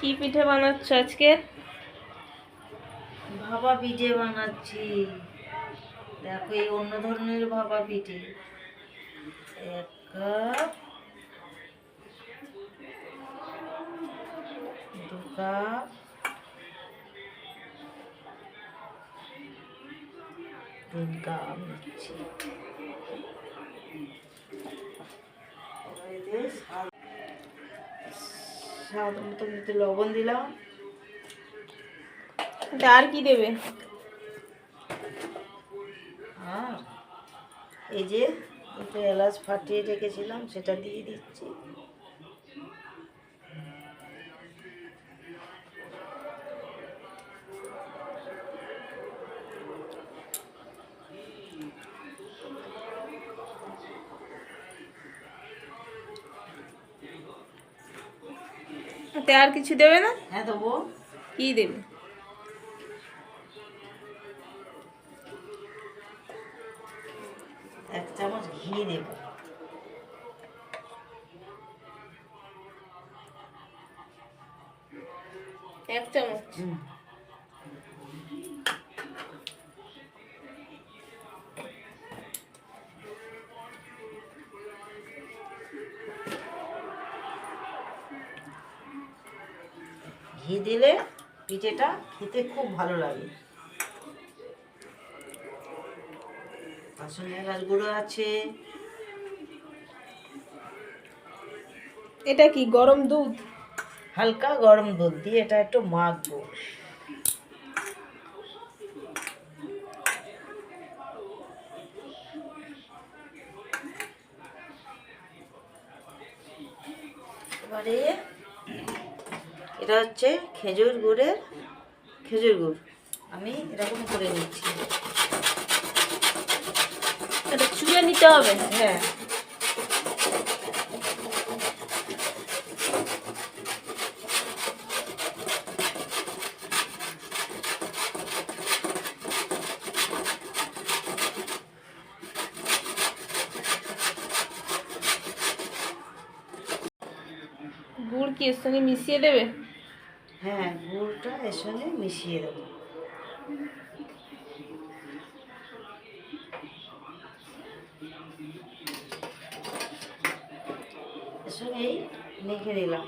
কি পিঠে বানাচ্ছ আজকে? ভাপা পিঠে বানাচ্ছি। দেখো, এই অন্য ধরনের ভাপা পিঠে। 1 কাপ, 2 কাপ, 3 কাপ নিচ্ছি। স্বাদ মতো লবণ দিলাম। আর কি দেবে? আর এই যে দুটো এলাচ ফাটিয়ে রেখেছিলাম, সেটা দিয়ে দিচ্ছি। আর কিছু দেবে না? হ্যাঁ, দেবো। কি দেবে? 1 চামচ ঘি দেব। 1 চামচ। ঘি দিলে পিঠেটা খেতে খুব ভালো লাগে। আসলে এলাচ গুঁড়ো আছে। এটা কি গরম দুধ? হালকা গরম দুধ দিয়ে এটা একটু মাখবো। এবারে এটা হচ্ছে খেজুর গুড়। আমি এরকম করে নিচ্ছি। এটা চুড়ে নিতে হবে? হ্যাঁ, গুড় কি এর সঙ্গে মিশিয়ে দেবে? হ্যাঁ, গুড়টা এর সঙ্গে মিশিয়ে দেবো। এর সঙ্গেই মেখে নিলাম।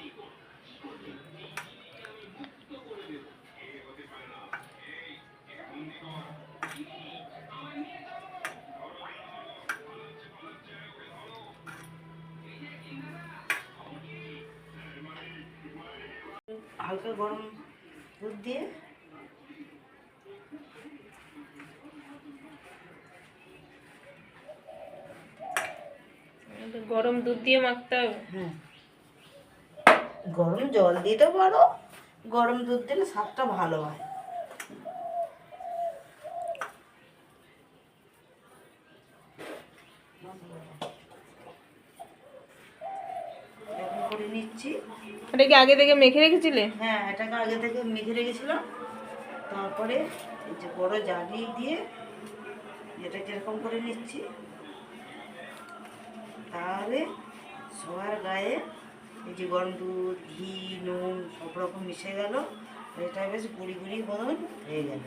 হালকা গরম দুধ দিয়ে গরম দুধ দিয়ে মাখতে হবে? হ্যাঁ, গরম জল দিতে পারো। গরম দুধ দিলে স্বাদটা ভালো হয়। এরকম করে নিচ্ছি। এটা কি আগে থেকে মেখে রেখেছিলে? হ্যাঁ, এটাকে আগে থেকে মেখে রেখেছিলাম। তারপরে এই যে বড় জালি দিয়ে এটাকে এরকম করে নিচ্ছি। তাহলে সবার গায়ে এই যে গরম দুধ, ঘি, নুন সব রকম মিশে গেল। এটা বেশ গুঁড়ি গুঁড়ি মতন হয়ে গেল।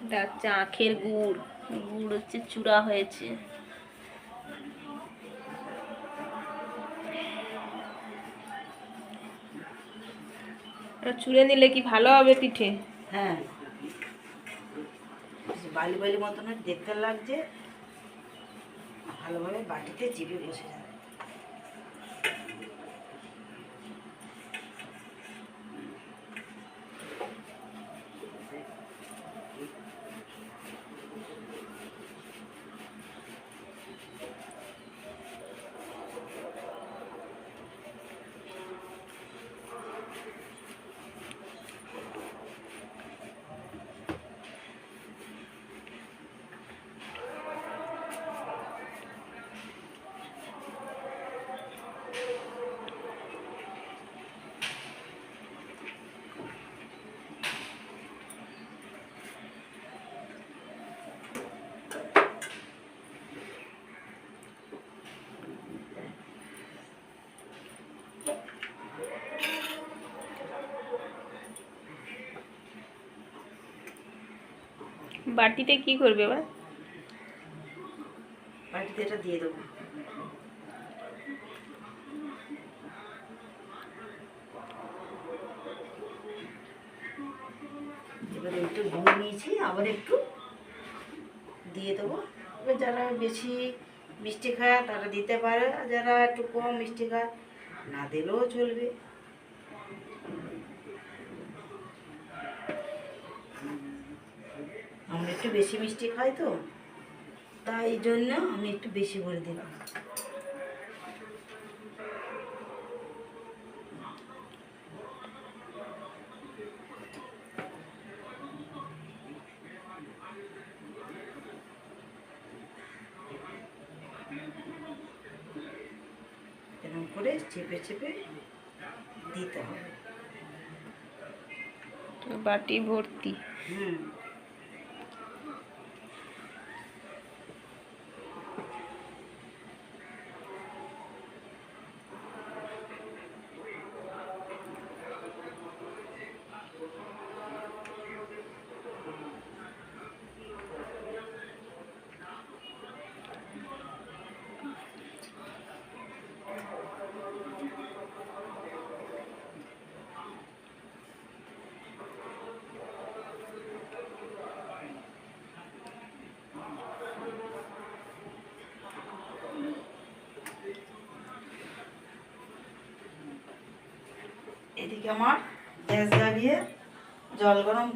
এটা হচ্ছে আখের গুড়। গুড় হচ্ছে চূড়া হয়েছে। এটা চুড়ে নিলে কি ভালো হবে পিঠে? হ্যাঁ, বালি বালি মতন দেখতে লাগছে। ভালোভাবে বাটিতে চিপে বসে যাবে। বাটিতে কি করবে এবার? বাটিতে এটা দিয়ে দেবো। এবারে একটু গুড় নিয়েছি, আবার একটু দিয়ে দেবো। এবার যারা বেশি মিষ্টি খায় তারা দিতে পারে, আর যারা একটু কম মিষ্টি খায় না দিলেও চলবে। আমরা একটু বেশি মিষ্টি খাই তো, তাই জন্য আমি একটু বেশি করে দিলাম। এরকম করে চেপে চেপে দিতে হবে। বাটি ভর্তি। হুম, এদিকে আমার গ্যাস জ্বালিয়ে জল গরম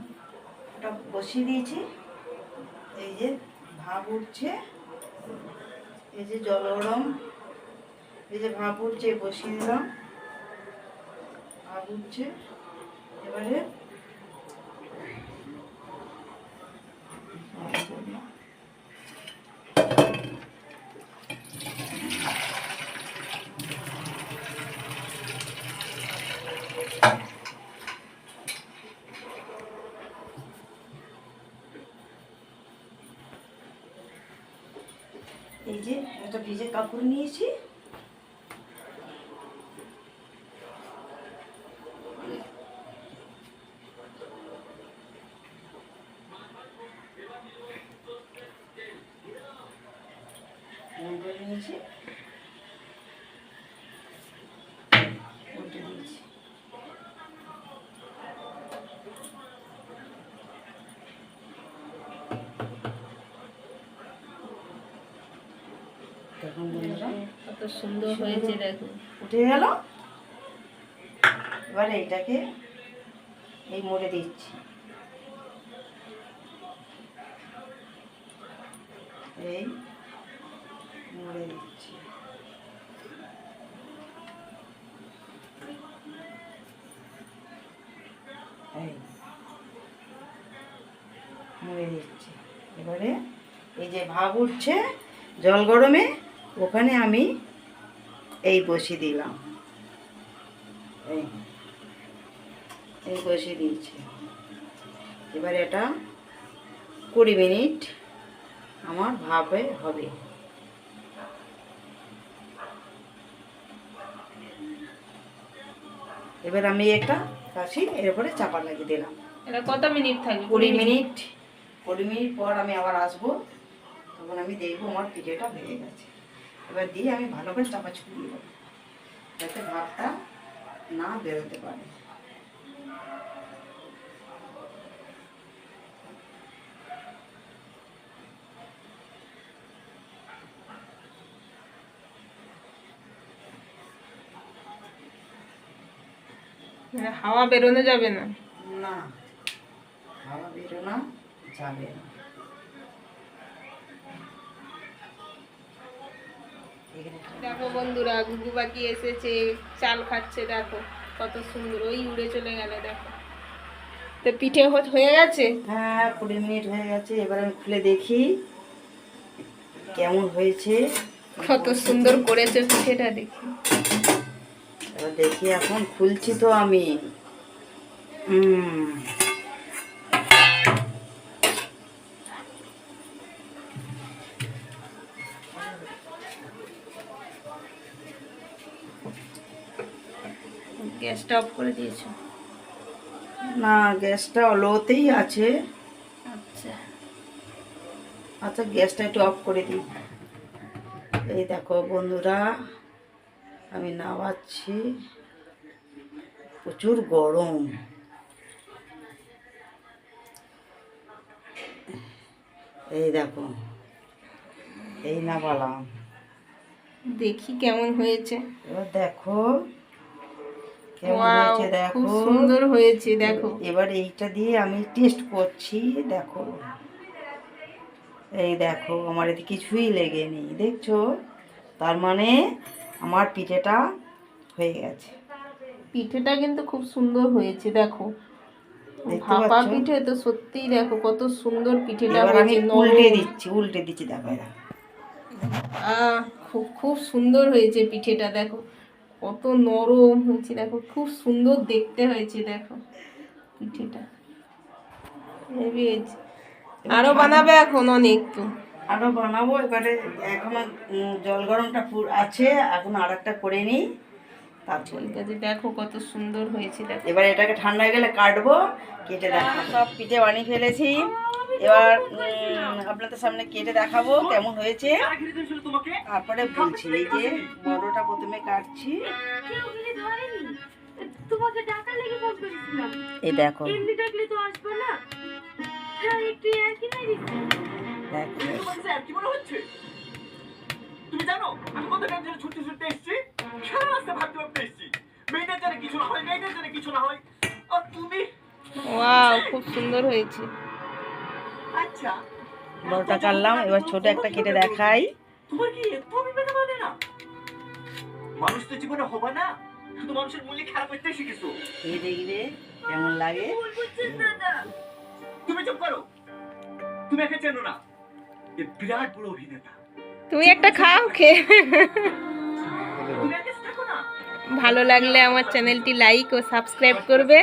ওটা বসিয়ে দিয়েছি। এই যে ভাপ উঠছে, এই যে জল গরম, এই যে ভাপ উঠছে বসিয়ে দিলাম, ভাপ উঠছে। এবারে এই যে একটা ভিজে কাপড় নিয়েছি, নিয়েছি, উল্টে দিয়েছি। দেখুন বন্ধুরা, কত সুন্দর হয়েছে দেখো। উঠে গেল। এবারে এটাকে এই মোড়ে দিচ্ছি, এই মোড়ে দিচ্ছি। এই মুড়ে দিচ্ছি। এবারে এই যে ভাপ উঠছে জল গরমে, ওখানে আমি এই বসিয়ে দিলাম, এই এই বসিয়ে দিয়েছি। এবার এটা 20 মিনিট আমার ভাপে হবে। এবার আমি একটা কাশি এরপরে চাপা লাগিয়ে দিলাম। এটা কত মিনিট থাকবে? 20 মিনিট। 20 মিনিট পর আমি আবার আসবো, তখন আমি দেখবো আমার পিঠেটা হয়ে গেছে। এবার দিয়ে আমি ভালো করে চাপা ছুঁয়ে দেবো, যাতে ভাতটা না বেরোতে পারে। হাওয়া বেরোনো যাবে না? না, হাওয়া বেরোনো যাবে না। দেখো বন্ধুরা, গুগু পাখি এসেছে, চাল খাচ্ছে। দেখো কত সুন্দর, ওই উড়ে চলে গেল। দেখো তো পিঠে হয়ে গেছে। হ্যাঁ, 20 মিনিট হয়ে গেছে। এবার আমি খুলে দেখি কেমন হয়েছে। কত সুন্দর করেছে পিঠেটা, দেখি। এবার দেখি, এখন খুলছি তো আমি। গ্যাসটা অফ করে দিয়েছো? না, গ্যাসটা লোতেই আছে। আচ্ছা, আচ্ছা গ্যাসটা একটু অফ করে দিই। এই দেখো বন্ধুরা, আমি নামাচ্ছি। প্রচুর গরম। এই দেখো, এই নামালাম। দেখি কেমন হয়েছে। এবার দেখো কেমন ওয়াও, হয়েছে, খুব দেখো। সুন্দর হয়েছে দেখো। এবার এইটা দিয়ে আমি টেস্ট করছি, দেখো। এই দেখো, আমার এতে কিছুই লেগেনি, দেখছো? তার মানে আমার পিঠেটা হয়ে গেছে। পিঠেটা কিন্তু খুব সুন্দর হয়েছে দেখো। দেখতে ভাপা পাচ্ছ? পিঠে তো সত্যিই দেখো কত সুন্দর পিঠেটা এবার আমি হয়েছে, উল্টে নরম। দিচ্ছি, উল্টে দিচ্ছি, দেখো এরা। খুব খুব সুন্দর হয়েছে পিঠেটা দেখো, কত নরম হয়েছে দেখো, খুব সুন্দর দেখতে হয়েছে দেখো পিঠেটা। হেভি হয়েছে। আরো বানাবে এখন অনেক তো। আরো বানাবো এবারে। এখনো জল গরমটা আছে, এখন আর একটা করে নিই, তারপর ঠিক আছে, দেখো কত সুন্দর হয়েছে দেখো। এবার এটাকে ঠান্ডা হয়ে গেলে কাটবো, কেটে দেখাবো। সব পিঠে বানিয়ে ফেলেছি, এবার আপনাদের সামনে কেটে দেখাবো কেমন হয়েছে, তারপরে বলছি। এই যে বড়টা প্রথমে কাটছি, তোমাকে টাকা লেগে ফোন করেছিলাম। এই দেখো, এমনি ডাকলে তো আসবে না। হ্যাঁ একটু একই না দিচ্ছি। দেখো। তুমি জানো আমি কত টাইম ধরে ছুটতে ছুটতে এসেছি, সারা রাস্তা ভাবতে ভাবতে এসেছি মেয়েটার জানে কিছু না হয়, মেয়েটার জানে কিছু না হয়, আর তুমি। ওয়াও, খুব সুন্দর হয়েছে। আচ্ছা বড়টা কাটলাম, এবার ছোট একটা কেটে দেখাই। তোমার কি একটু অভিজ্ঞতা মানে না? মানুষ তো জীবনে হবে না, শুধু মানুষের মূল্য খারাপ করতে শিখেছো। এই দেখবে কেমন লাগে। ভুল বুঝছেন দাদা। তুমি চুপ করো, তুমি একে চেনো না, এ বিরাট বড় অভিনেতা। তুমি একটা খাও, খেয়ে তুমি একে থাকো না। ভালো লাগলে আমার চ্যানেলটি লাইক ও সাবস্ক্রাইব করবে।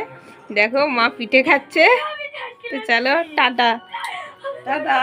দেখো মা পিঠে খাচ্ছে। তো চলো টাটা। টাটা।